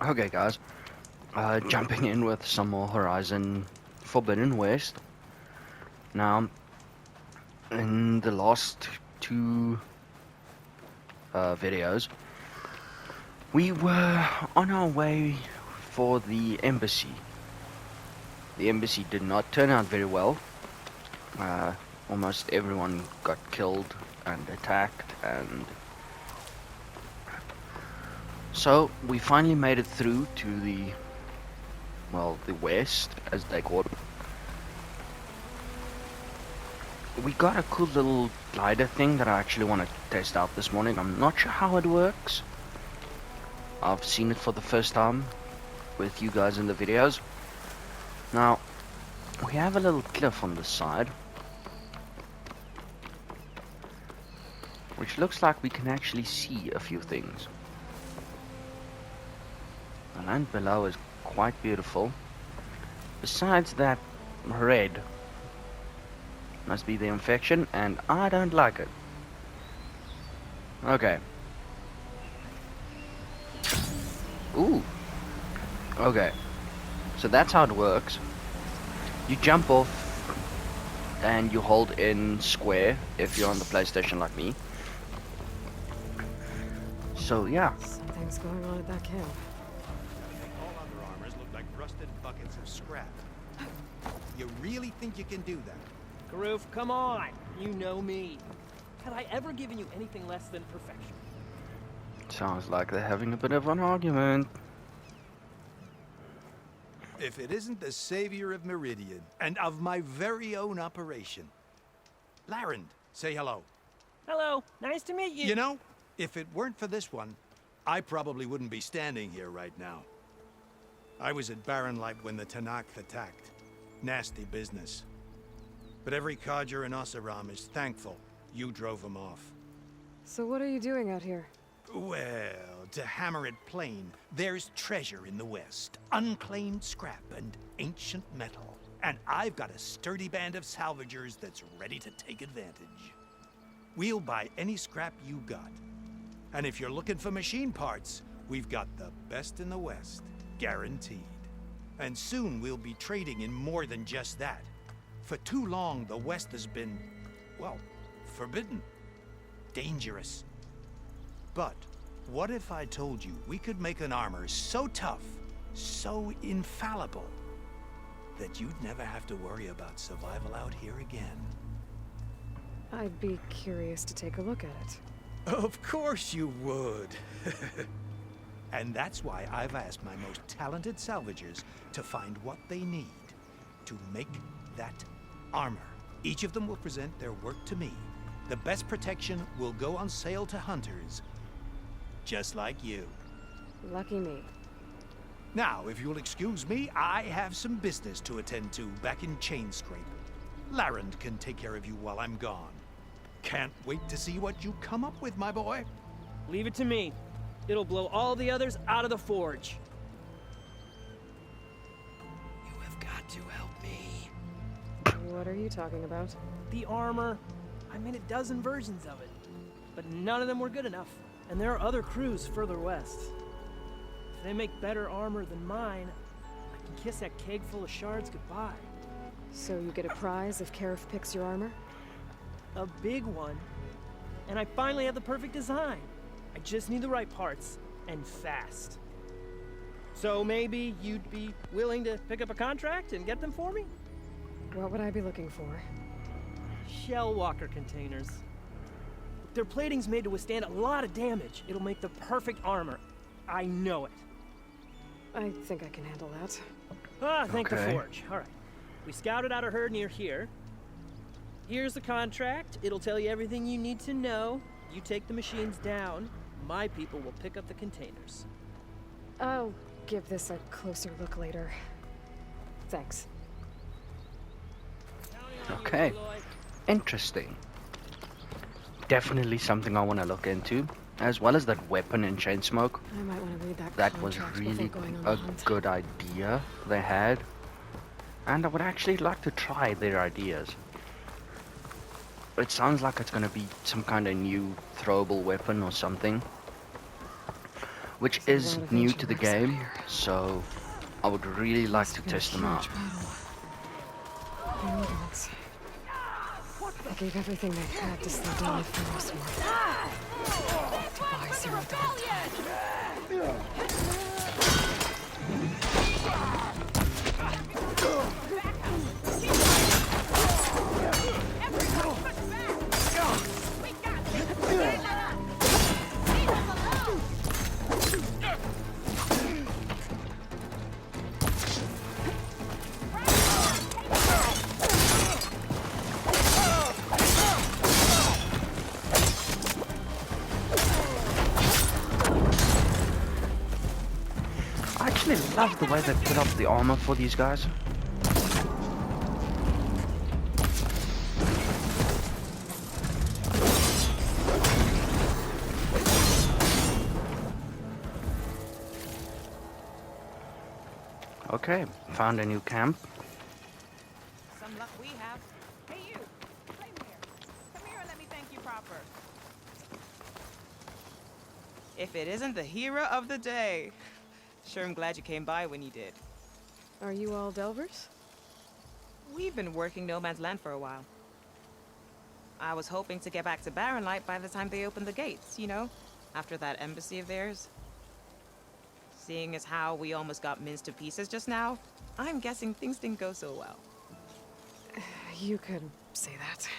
Okay, guys. Jumping in with some more Horizon Forbidden West. Now, in the last two videos, we were on our way for the embassy. The embassy did not turn out very well. Uh, Almost everyone got killed and attacked, and so we finally made it through to the west, as they call it. We got a cool little glider thing that I actually want to test out this morning. I'm not sure how it works. I've seen it for the first time with you guys in the videos. Now, we have a little cliff on this side, which looks like we can actually see a few things. The land below is quite beautiful. Besides that red, must be the infection, and I don't like it. Okay. Ooh. Okay. So that's how it works. You jump off and you hold in square if you're on the PlayStation like me. So yeah. Something's going on at that camp. All other armors look like rusted buckets of scrap. You really think you can do that? Karoof, come on! You know me. Have I ever given you anything less than perfection? Sounds like they're having a bit of an argument. If it isn't the savior of Meridian, and of my very own operation. Larend, say hello. Hello, nice to meet you. You know, if it weren't for this one, I probably wouldn't be standing here right now. I was at Barrenlight when the Tenakth attacked. Nasty business. But every codger in Oseram is thankful you drove them off. So what are you doing out here? Well, to hammer it plain, there's treasure in the West. Unclaimed scrap and ancient metal. And I've got a sturdy band of salvagers that's ready to take advantage. We'll buy any scrap you got. And if you're looking for machine parts, we've got the best in the West, guaranteed. And soon we'll be trading in more than just that. For too long, the West has been, well, forbidden. Dangerous. But what if I told you we could make an armor so tough, so infallible, that you'd never have to worry about survival out here again? I'd be curious to take a look at it. Of course you would. And that's why I've asked my most talented salvagers to find what they need to make that armor. Each of them will present their work to me. The best protection will go on sale to hunters, just like you. Lucky me. Now, if you'll excuse me, I have some business to attend to back in Chainscrape. Larend can take care of you while I'm gone. Can't wait to see what you come up with, my boy. Leave it to me. It'll blow all the others out of the forge. You have got to help me. What are you talking about? The armor. I made a dozen versions of it, but none of them were good enough. And there are other crews further west. If they make better armor than mine, I can kiss that keg full of shards goodbye. So you get a prize if Karif picks your armor? A big one. And I finally have the perfect design. I just need the right parts, and fast. So maybe you'd be willing to pick up a contract and get them for me? What would I be looking for? Shell walker containers. Their plating's made to withstand a lot of damage. It'll make the perfect armor. I know it. I think I can handle that. Thank the Okay. forge. All right. We scouted out a herd near here. Here's the contract. It'll tell you everything you need to know. You take the machines down. My people will pick up the containers. I'll give this a closer look later. Thanks. Okay. Interesting. Definitely something I want to look into, as well as that weapon in Chainsmoke. I might want to read that That was contract really before going on the a hunt. good idea they had, and I would actually like to try their ideas. It sounds like it's going to be some kind of new throwable weapon or something. which There's is a lot of new ancient to the wrecks out game, here. so I would really like Must to have been a test them out. huge battle. The Organs. They gave everything they had to slow down the Pharaoh's war. To buy Zero Dawn time. I actually love the way they put up the armor for these guys. Okay, found a new camp. Some luck we have. Hey you! Flame here. Come here and let me thank you proper. If it isn't the hero of the day. Sure am glad you came by when you did. Are you all Delvers? We've been working No Man's Land for a while. I was hoping to get back to Barren Light by the time they opened the gates, you know? After that embassy of theirs. Seeing as how we almost got minced to pieces just now, I'm guessing things didn't go so well. You could say that.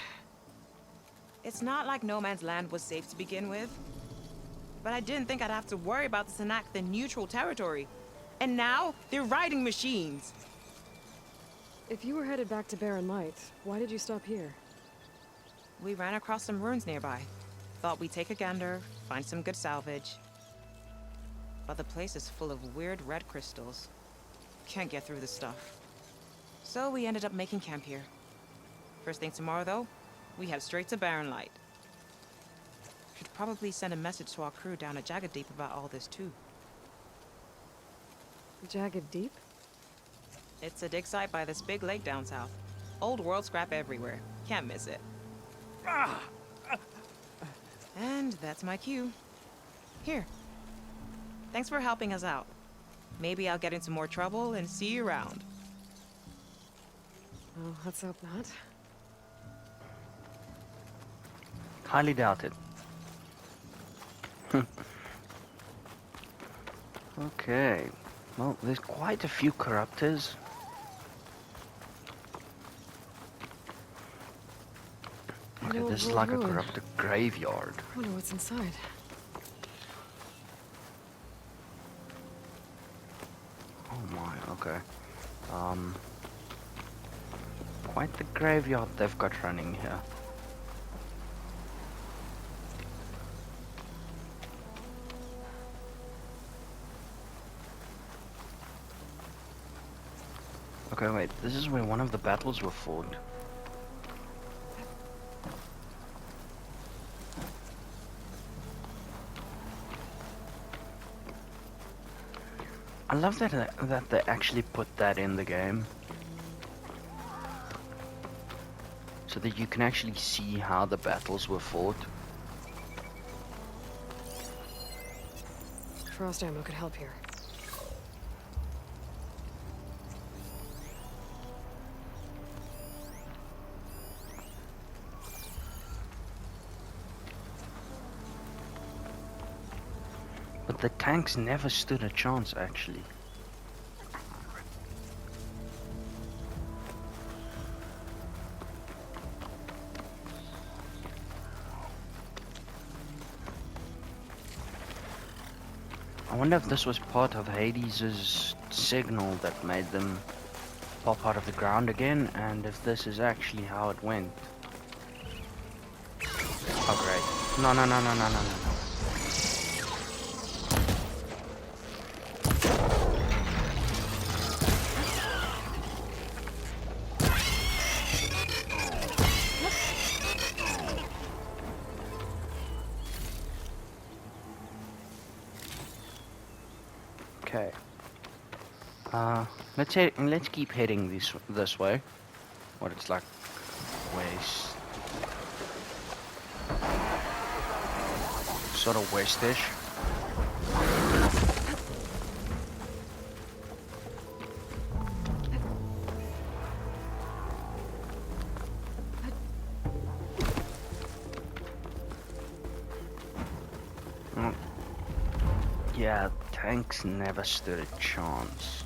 It's not like No Man's Land was safe to begin with. But I didn't think I'd have to worry about this enact the neutral territory. And now, they're riding machines. If you were headed back to Barren Light, why did you stop here? We ran across some ruins nearby. Thought we'd take a gander, find some good salvage. But the place is full of weird red crystals. Can't get through the stuff. So we ended up making camp here. First thing tomorrow, though, we head straight to Barren Light. Should probably send a message to our crew down at Jagged Deep about all this, too. Jagged Deep? It's a dig site by this big lake down south. Old world scrap everywhere. Can't miss it. And that's my cue. Here. Thanks for helping us out. Maybe I'll get into more trouble and see you around. Well, let's hope not. Highly doubt it. Okay. Well, there's quite a few corruptors. Okay, No, this is we'll like a ruin. corrupted graveyard. I wonder what's inside. Oh my, okay. Quite the graveyard they've got running here. Okay, wait, this is where one of the battles were fought. I love that they actually put that in the game. So that you can actually see how the battles were fought. Frost ammo could help here. But the tanks never stood a chance, actually. I wonder if this was part of Hades' signal that made them pop out of the ground again, and if this is actually how it went. Oh great. No, no, no, no, no, no, no, no. Okay. Let's keep heading this way. What it's like west. Sort of westish. Yeah, tanks never stood a chance.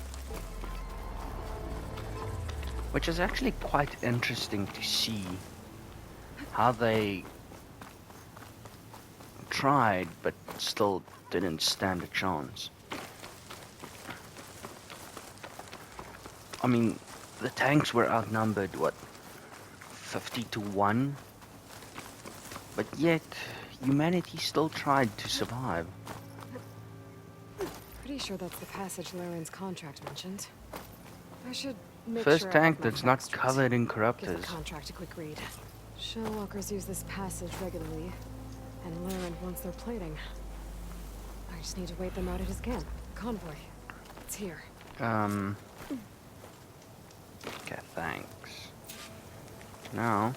Which is actually quite interesting to see how they tried but still didn't stand a chance. I mean, the tanks were outnumbered, what, 50-1? But yet, humanity still tried to survive. Pretty sure that's the passage Laren's contract mentioned. I should make First sure I tank have my that's not facts straight. covered in Give corruptors. the contract a quick read. Shellwalkers use this passage regularly, and Laren wants their plating. I just need to wait them out at his camp. Convoy. It's here. Okay, thanks. Now...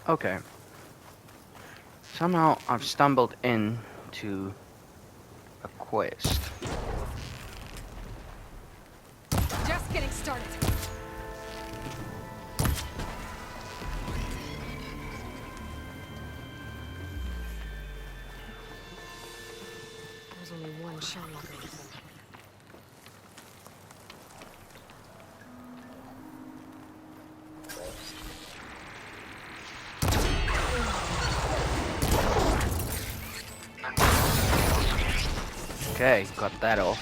Okay. Somehow I've stumbled into a quest. Just getting started. There's only one Shellwalker with them. Okay, got that off.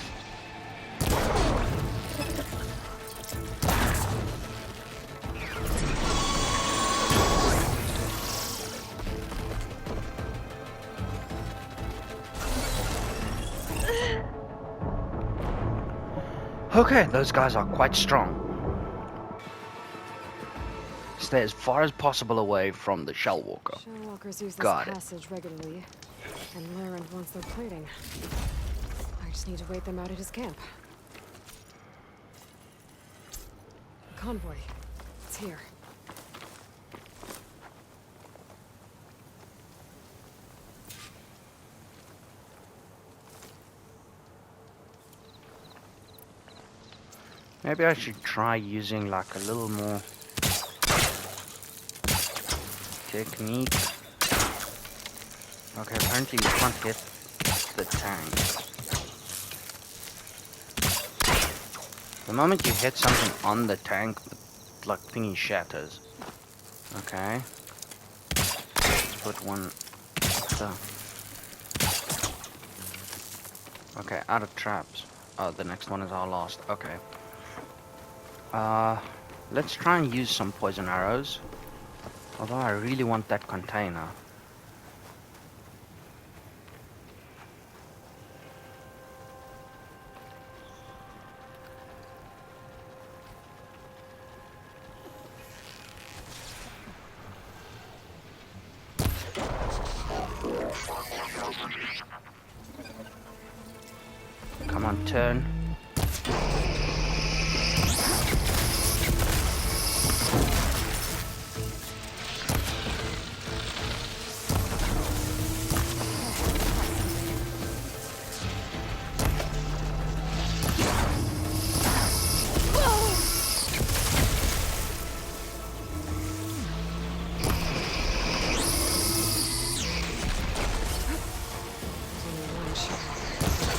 Okay, those guys are quite strong. Stay as far as possible away from the Shellwalker. Shellwalkers use this Got it. passage regularly, and Laren wants their plating. I just need to wait them out at his camp. Convoy. It's here. Maybe I should try using like a little more technique. Okay, apparently we can't hit the tank. The moment you hit something on the tank, the like thingy shatters. Okay. Let's put one so. Okay, out of traps. Oh, the next one is our last. Okay. Let's try and use some poison arrows. Although I really want that container. Come on, turn. There's only one Shellwalker.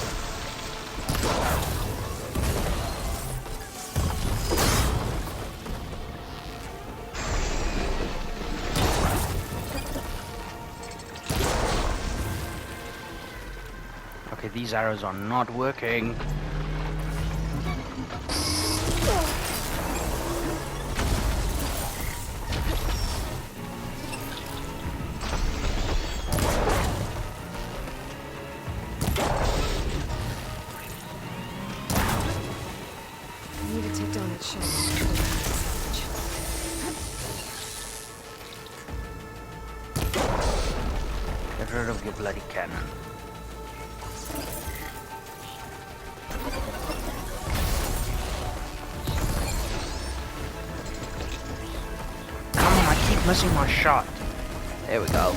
Okay, these arrows are not working. I need to take down that Shellwalker before they salvage. Get rid of your bloody cannon. Come on, I keep missing my shot. There we go.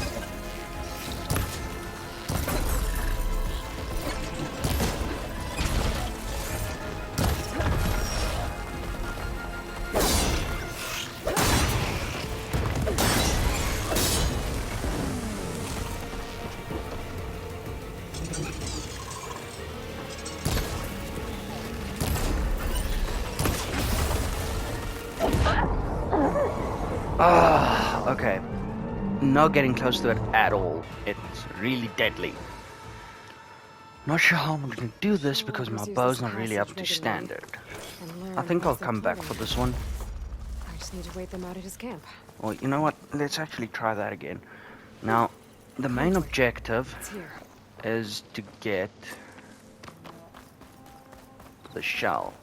Okay. Not getting close to it at all. It's really deadly. Not sure how I'm gonna do this because my bow's not really up to standard. I think I'll come back for this one. I just need to wait them out at his camp. Well, you know what? Let's actually try that again. Now, the main objective It's here. is to get the shell.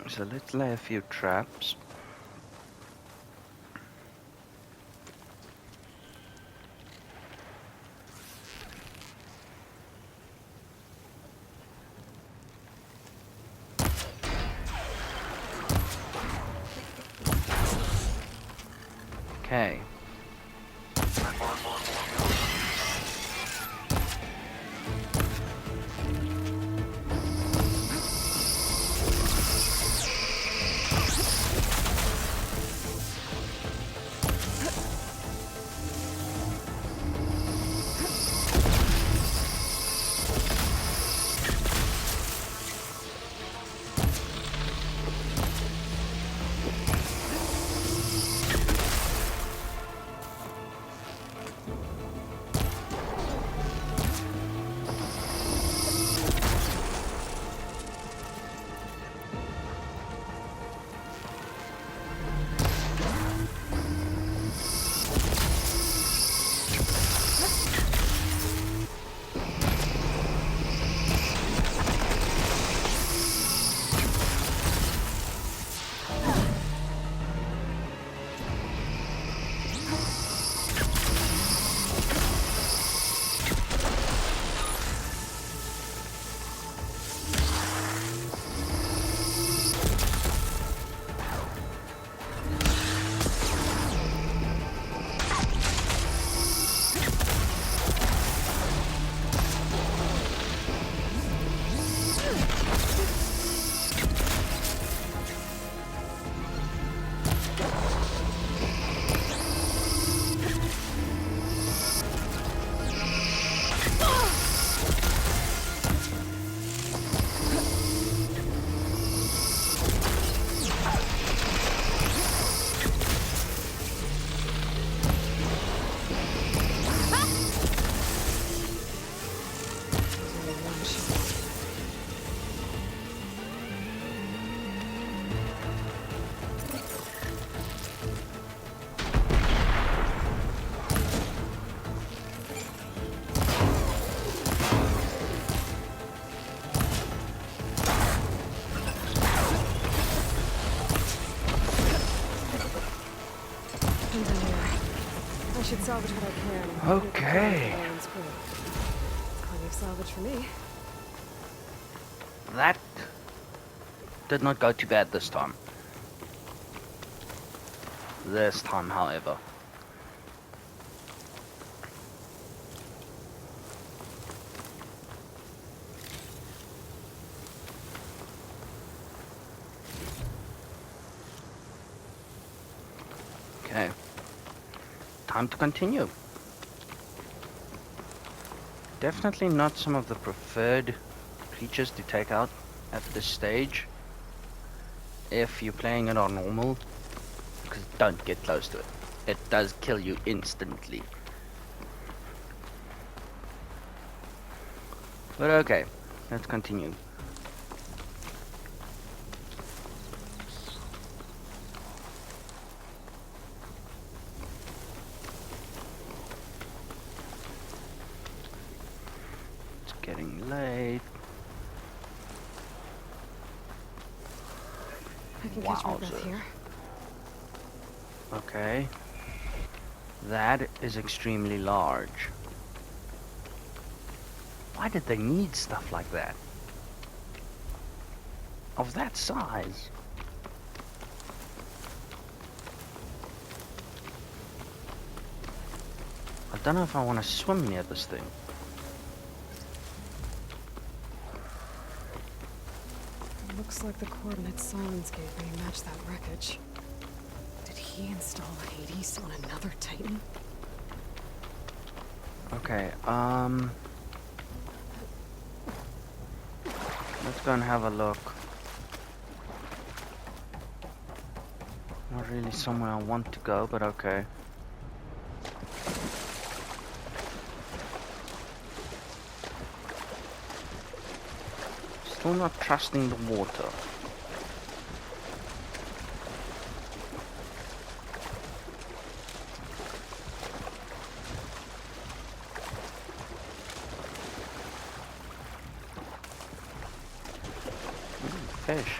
So let's lay a few traps. Okay. I should salvage what I can. and put it Okay. in the Baron's crew. Plenty of salvage for me. That did not go too bad this time. This time, however. Okay. Time to continue. Definitely not some of the preferred creatures to take out at this stage. If you're playing it on normal, because don't get close to it. It does kill you instantly. But okay, let's continue. It's getting late. I can catch my breath Wowzers. here. Okay. That is extremely large. Why did they need stuff like that? Of that size? I don't know if I want to swim near this thing. It looks Looks like the coordinates Silence gave me match that wreckage. Did he install Hades on another Titan? Okay, let's go and have a look. Not really somewhere I want to go, but okay. Still not trusting the water. Fish.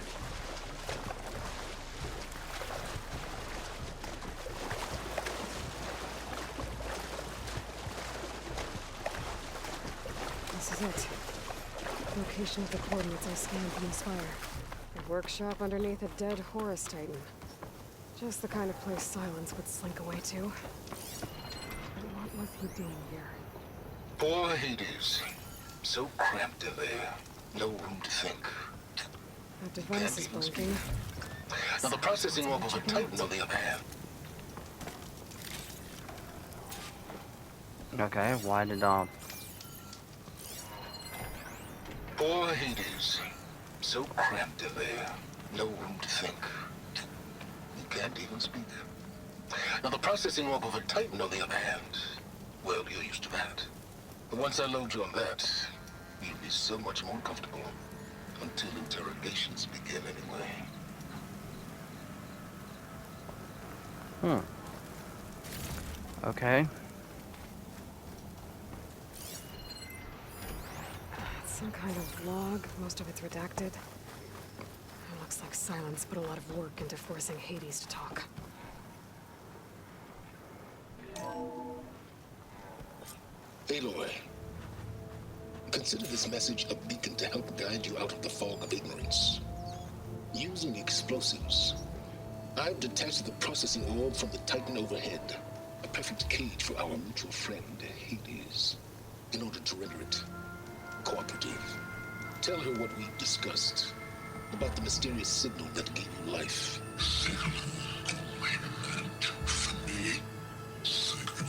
This is it. Location of the coordinates I scanned from Spire. A workshop underneath a dead Horus Titan. Just the kind of place Silence would slink away to. But what was he doing here? Poor Hades. So cramped in there. No room to think. That device is working. Now the processing orb of a Titan, on the other hand. Okay, why did I... Poor Hades. So cramped in there. No room to think. You can't even speak. Now the processing orb of a Titan, on the other hand. Well, you're used to that. But once I load you on that, you'll be so much more comfortable. Until interrogations begin, anyway. Okay. It's some kind of log, most of it's redacted. It looks like Silence put a lot of work into forcing Hades to talk. Aloy, consider this message a beacon to help guide you out of the fog of ignorance. Using explosives, I've detached the processing orb from the Titan overhead. A perfect cage for our mutual friend, Hades. In order to render it cooperative, tell her what we've discussed about the mysterious signal that gave you life. Signal only meant for me. Signal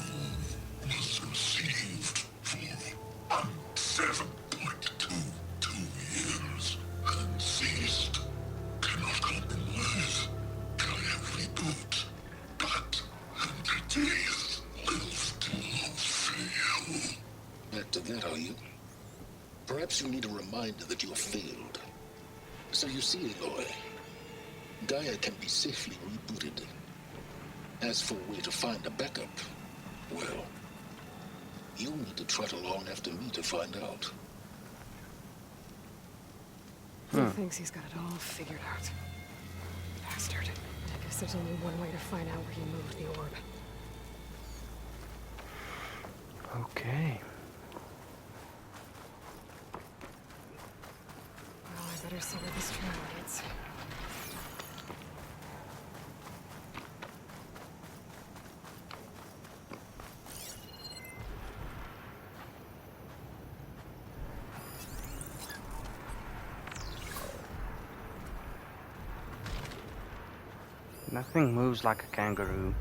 was received for 7.22 years and ceased. Cannot compromise. Can I reboot? But entities will still fail. Back to that, are you? Perhaps you need a reminder that you have failed. So you see, Aloy, Gaia can be safely rebooted. As for a way to find a backup, well, you'll need to trot along after me to find out. He thinks he's got it all figured out. Bastard. I guess there's only one way to find out where he moved the orb. Okay. Well, I better see where this trail leads. Nothing moves like a kangaroo.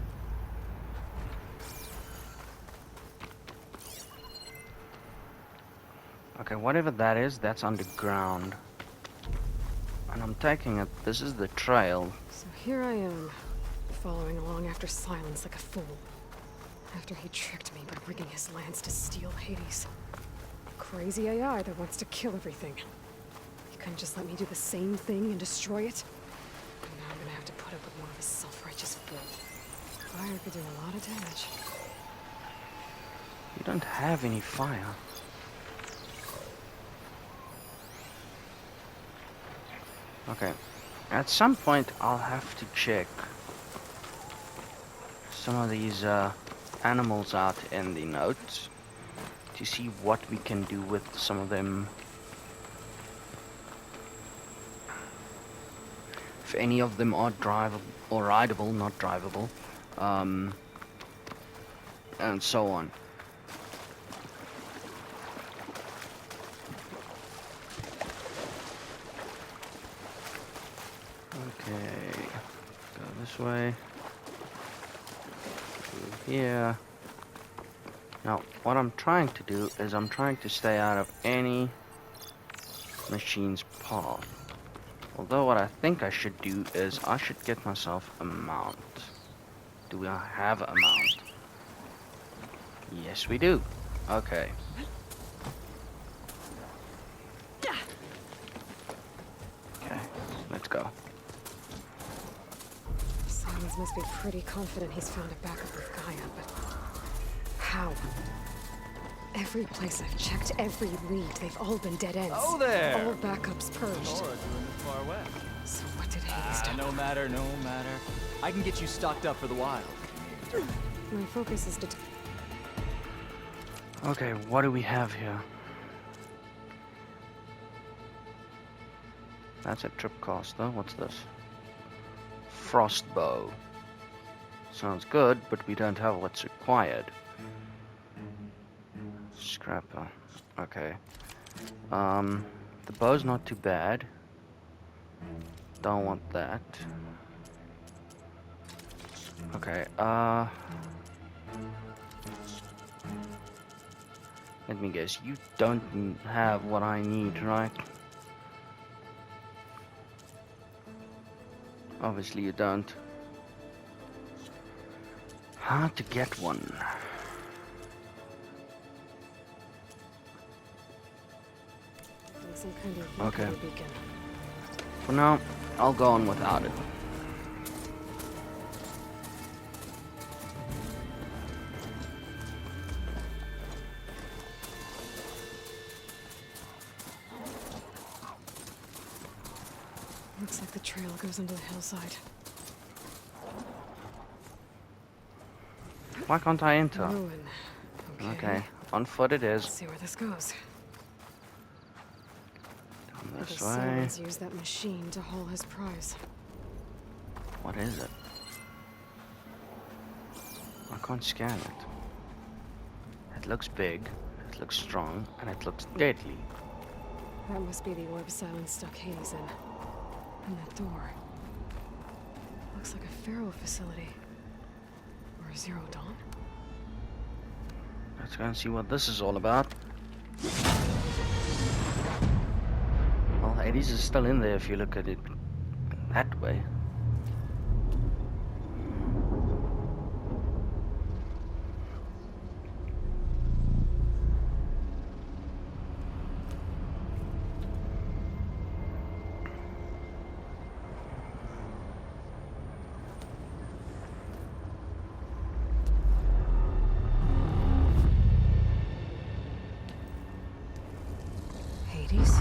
Okay, whatever that is, that's underground. And I'm taking it, this is the trail. So here I am, following along after Silence like a fool. After he tricked me by rigging his lance to steal Hades. Crazy AI that wants to kill everything. He couldn't just let me do the same thing and destroy it? And now I'm gonna have to put up with more of his self-righteous bull. Fire could do a lot of damage. You don't have any fire. Okay. At some point, I'll have to check some of these animals out in the notes to see what we can do with some of them. If any of them are drivable or rideable, not drivable, and so on. this way. Through here. Now, what I'm trying to do is I'm trying to stay out of any machine's path. Although what I think I should do is I should get myself a mount. Do we have a mount? Yes, we do. Okay. Okay, let's go. Silence must be pretty confident he's found a backup with Gaia, but how? Every place I've checked, every lead, they've all been dead ends. Oh there! All backups purged. Nora doing the far west. So what did Hades do? No matter. I can get you stocked up for the wild. My focus is to... Okay, what do we have here? That's a tripcaster. What's this? Frostbow. Sounds good, but we don't have what's required. Scrapper. Okay. The bow's not too bad. Don't want that. Okay, let me guess, you don't have what I need, right? Obviously you don't. How to get one? some kind of Okay. beacon. For now, I'll go on without it. Looks like the trail goes into the hillside. Why can't I enter? Ruin. Okay, on foot it Let's is. see where this goes. Down The this way. Silence used that machine to haul his prize. What is it? I can't scan it. It looks big, it looks strong, and it looks deadly. That must be the orb Silence stuck Hades in. And that door. Looks like a Pharaoh facility. Or a Zero Dawn. Let's go and see what this is all about. Well, Hades is still in there if you look at it that way. Hades?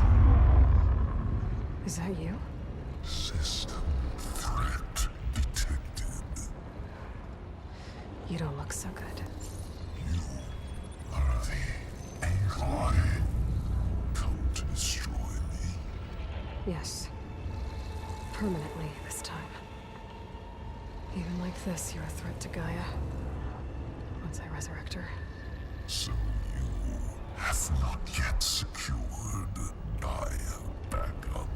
Is that you? System threat detected. You don't look so good. You are the Aloy. Come to destroy me. Yes. Permanently this time. Even like this, you're a threat to Gaia. Once I resurrect her. So you have not yet secured Gaia back up.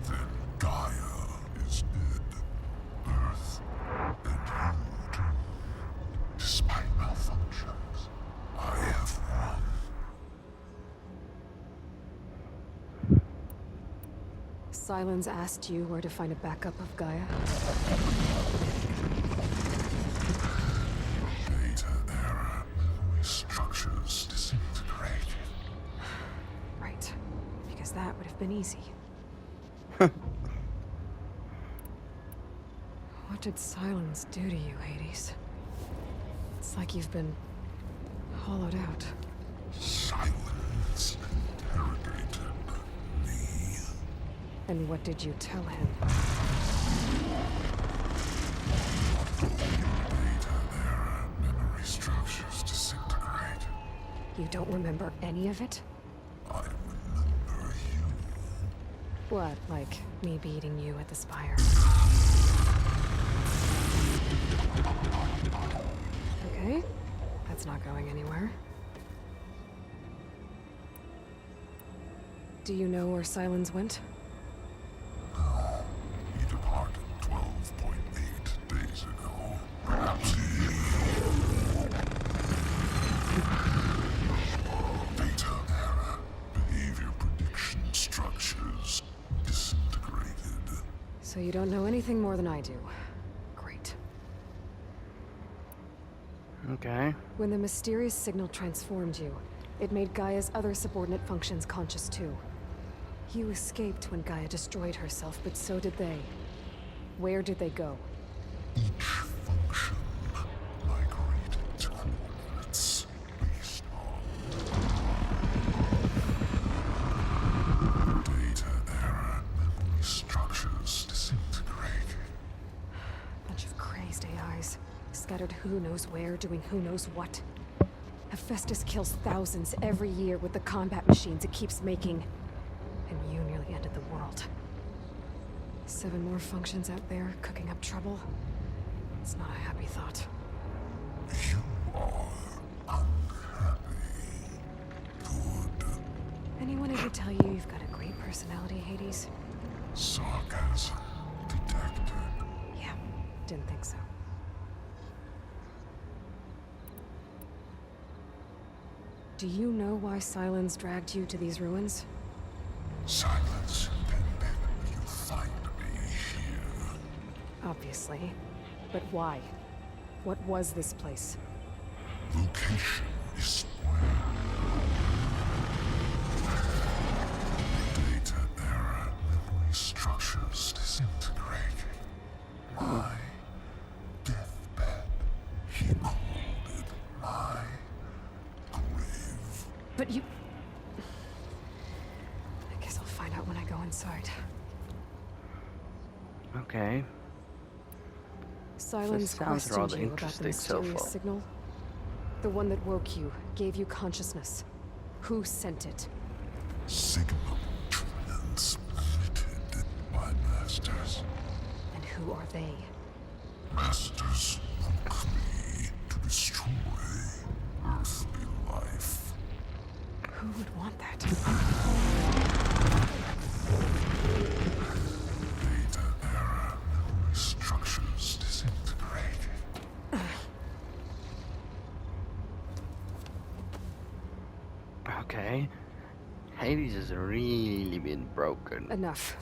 Then Gaia is dead. Earth and you too. Despite malfunctions, I have won. Silence asked you where to find a backup of Gaia? Data error. Memory structures disintegrated. Right. Because that would have been easy. What did Silence do to you, Hades? It's like you've been hollowed out. Silence interrogated me. And what did you tell him? Data error. Memory structures disintegrate. You don't remember any of it? I remember you. What, like me beating you at the Spire? Okay, that's not going anywhere. Do you know where Silence went? He departed 12 So you don't know anything more than I do. Great. Okay. When the mysterious signal transformed you, it made Gaia's other subordinate functions conscious too. You escaped when Gaia destroyed herself, but so did they. Where did they go? Each function migrated to coordinates based on data error, memory structures disintegrating. Bunch of crazed AIs, scattered who knows where, doing who knows what. Hephaestus kills thousands every year with the combat machines it keeps making. And you nearly ended the world. 7 more functions out there, cooking up trouble. It's not a happy thought. You are unhappy. Good. Anyone ever tell you you've got a great personality, Hades? Sarcasm detected. Yeah, didn't think so. Do you know why Sylens dragged you to these ruins? Silence impended. You find me here. Obviously. But why? What was this place? Location is where data error, memory structures disintegrating. My deathbed. He called it my grave. But you... I guess I'll find out when I go inside. Okay. Sylens sounds questioned rather you about the interesting so mysterious far. signal. The one that woke you, gave you consciousness. Who sent it? Signal transmitted by masters. And who are they? Masters woke me to destroy earthly life. Who would want that? Data error, memory structures disintegrating. Okay. Hades has really been broken. Enough.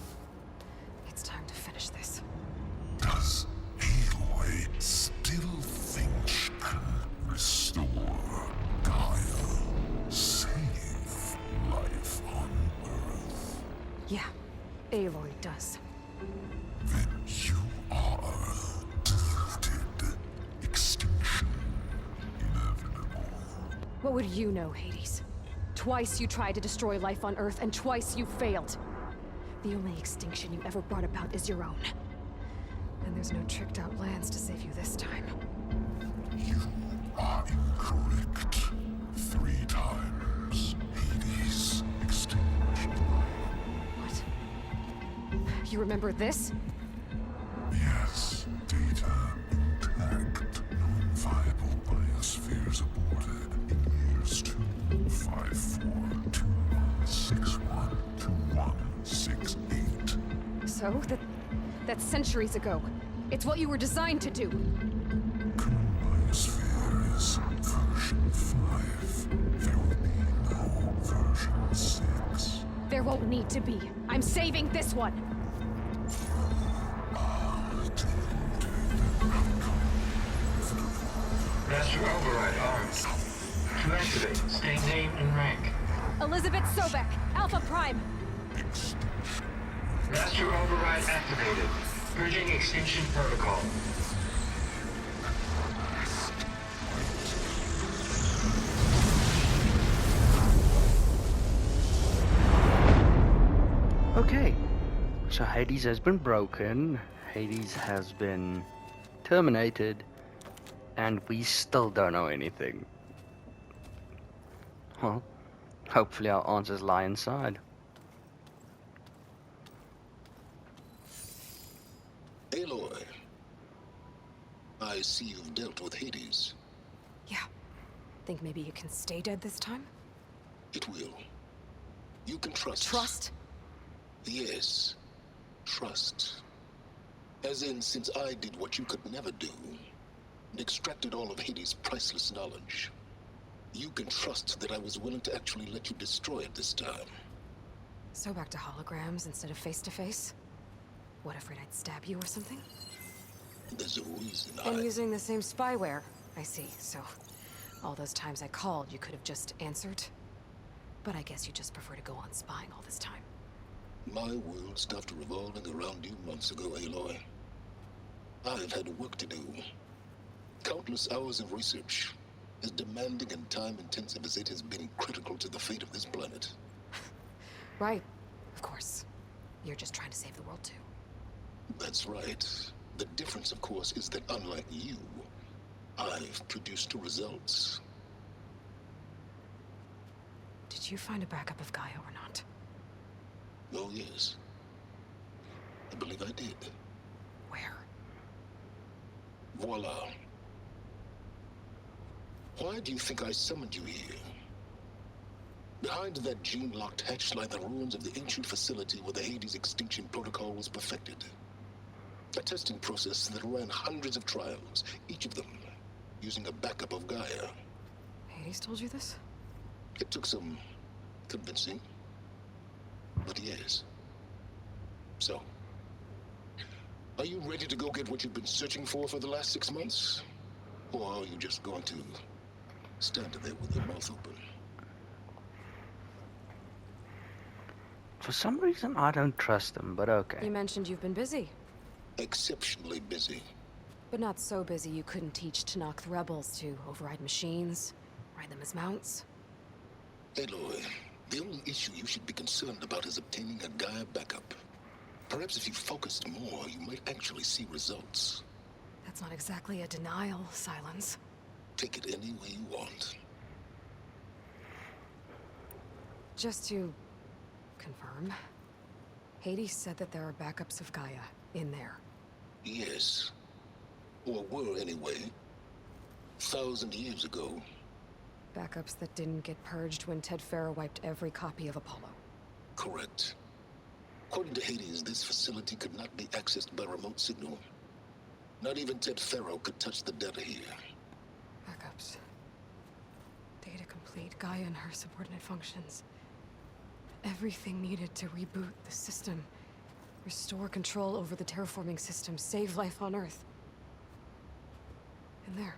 It's time to finish this. Does Aloy still think she can restore Gaia? Save life on Earth? Yeah, Aloy does. Then you are deluded. Extinction inevitable. What would you know, Hades? Twice you tried to destroy life on Earth, and twice you failed. The only extinction you ever brought about is your own. And there's no tricked-out lands to save you this time. You are incorrect. 3 times. Hades extinguished life. What? You remember this? Yes, data intact. Non-viable biospheres aborted in years 254, 2161, 2168. So? That's centuries ago. It's what you were designed to do. Current biosphere is version 5. There will be no version 6. There won't need to be. I'm saving this one. Master Override armed. To activate, state name and rank. Elizabeth Sobek, Alpha Prime. Master Override activated. Purging extinction protocol. Okay. So Hades has been broken. Hades has been terminated. And we still don't know anything. Well, hopefully our answers lie inside. Aloy, I see you've dealt with Hades. Yeah. Think maybe you can stay dead this time? It will. You can trust. Trust? Yes. Trust. As in, since I did what you could never do, and extracted all of Hades' priceless knowledge, you can trust that I was willing to actually let you destroy it this time. So back to holograms instead of face-to-face? What, afraid I'd stab you or something? There's a reason And using the same spyware. I see, so... all those times I called, you could have just answered? But I guess you just prefer to go on spying all this time. My world stopped revolving around you months ago, Aloy. I've had work to do. Countless hours of research. As demanding and time-intensive as it has been critical to the fate of this planet. Right. Of course. You're just trying to save the world, too. That's right. The difference, of course, is that unlike you, I've produced results. Did you find a backup of Gaia or not? Oh, yes. I believe I did. Where? Voila. Why do you think I summoned you here? Behind that gene-locked hatch lie the ruins of the ancient facility where the Hades extinction protocol was perfected. A testing process that ran hundreds of trials, each of them using a backup of Gaia. Hades told you this? It took some convincing, but yes. So, are you ready to go get what you've been searching for the last 6 months? Or are you just going to stand there with your mouth open? For some reason, I don't trust him, but okay. You mentioned you've been busy. Exceptionally busy. But not so busy you couldn't teach Tenakth the rebels to override machines, ride them as mounts. Aloy, the only issue you should be concerned about is obtaining a Gaia backup. Perhaps if you focused more, you might actually see results. That's not exactly a denial, Silence. Take it any way you want. Just to confirm, Hades said that there are backups of Gaia in there. Yes. Or were anyway. 1,000 years ago. Backups that didn't get purged when Ted Farrow wiped every copy of Apollo. Correct. According to Hades, this facility could not be accessed by remote signal. Not even Ted Farrow could touch the data here. Backups. Data complete, Gaia and her subordinate functions. Everything needed to reboot the system. Restore control over the terraforming system, save life on Earth. And there.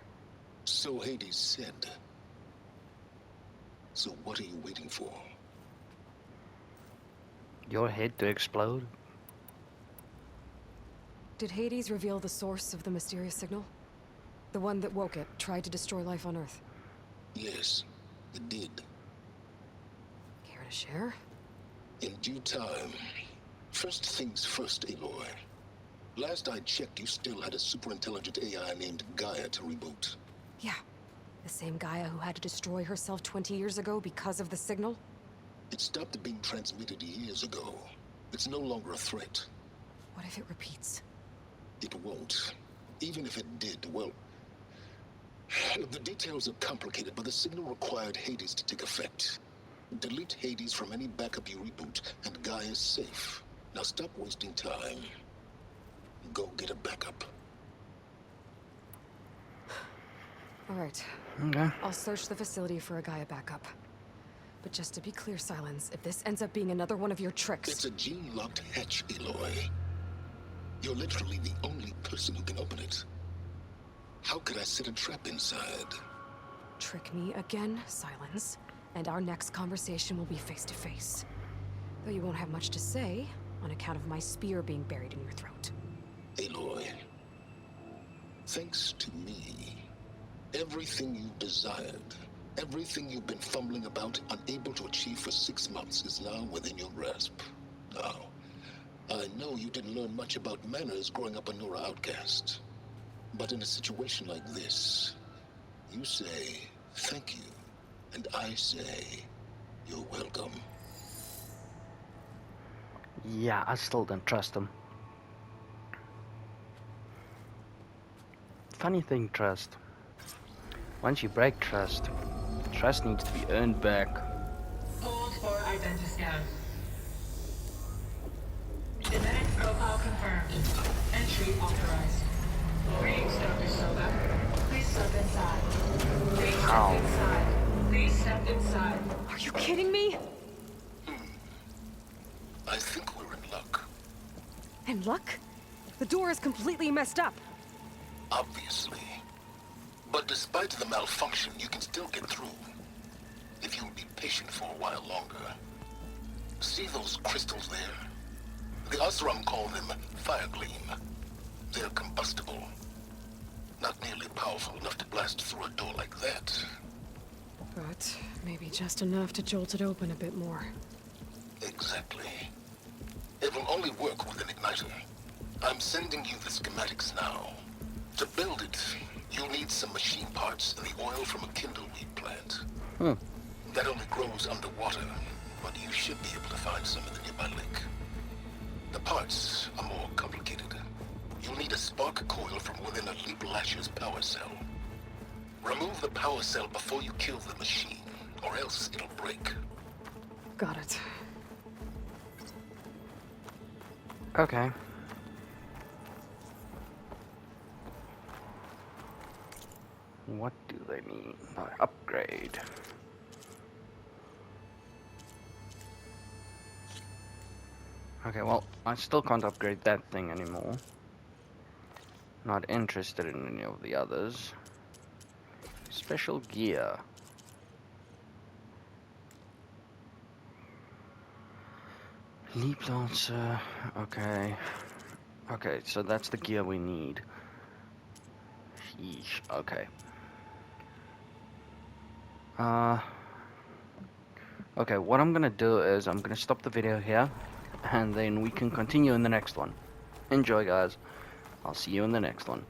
So Hades said. So what are you waiting for? Your head to explode? Did Hades reveal the source of the mysterious signal? The one that woke it, tried to destroy life on Earth? Yes, it did. Care to share? In due time. First things first, Aloy. Last I checked, you still had a super-intelligent AI named Gaia to reboot. Yeah. The same Gaia who had to destroy herself 20 years ago because of the signal? It stopped being transmitted years ago. It's no longer a threat. What if it repeats? It won't. Even if it did, well... The details are complicated, but the signal required Hades to take effect. Delete Hades from any backup you reboot, and Gaia's safe. Now stop wasting time. Go get a backup. All right. Okay. I'll search the facility for a Gaia backup. But just to be clear, Silence, if this ends up being another one of your tricks... It's a gene-locked hatch, Aloy. You're literally the only person who can open it. How could I set a trap inside? Trick me again, Silence, and our next conversation will be face-to-face. Though you won't have much to say, on account of my spear being buried in your throat. Aloy, thanks to me, everything you desired, everything you've been fumbling about, unable to achieve for 6 months, is now within your grasp. Now, I know you didn't learn much about manners growing up a Nora outcast. But in a situation like this, you say, thank you, and I say, you're welcome. Yeah, I still don't trust him. Funny thing, trust. Once you break trust, trust needs to be earned back. Hold for identiscan. Genetic profile confirmed. Entry authorized. Greetings, Dr. Soba. Please step inside. Please step inside. Please step inside. Are you kidding me? I think we're in luck. And luck? The door is completely messed up. Obviously. But despite the malfunction, you can still get through. If you will be patient for a while longer. See those crystals there? The Oseram call them Firegleam. They're combustible. Not nearly powerful enough to blast through a door like that. But maybe just enough to jolt it open a bit more. Exactly. It will only work with an igniter. I'm sending you the schematics now. To build it, you'll need some machine parts and the oil from a kindleweed plant. That only grows underwater, but you should be able to find some in the nearby lake. The parts are more complicated. You'll need a spark coil from within a Leap Lasher's power cell. Remove the power cell before you kill the machine, or else it'll break. Got it. Okay. What do they mean by upgrade? Okay, well, I still can't upgrade that thing anymore. Not interested in any of the others. Special gear. Leap Lancer. Okay. Okay, so that's the gear we need. Sheesh. Okay. Okay, what I'm gonna do is I'm gonna stop the video here, and then we can continue in the next one. Enjoy, guys. I'll see you in the next one.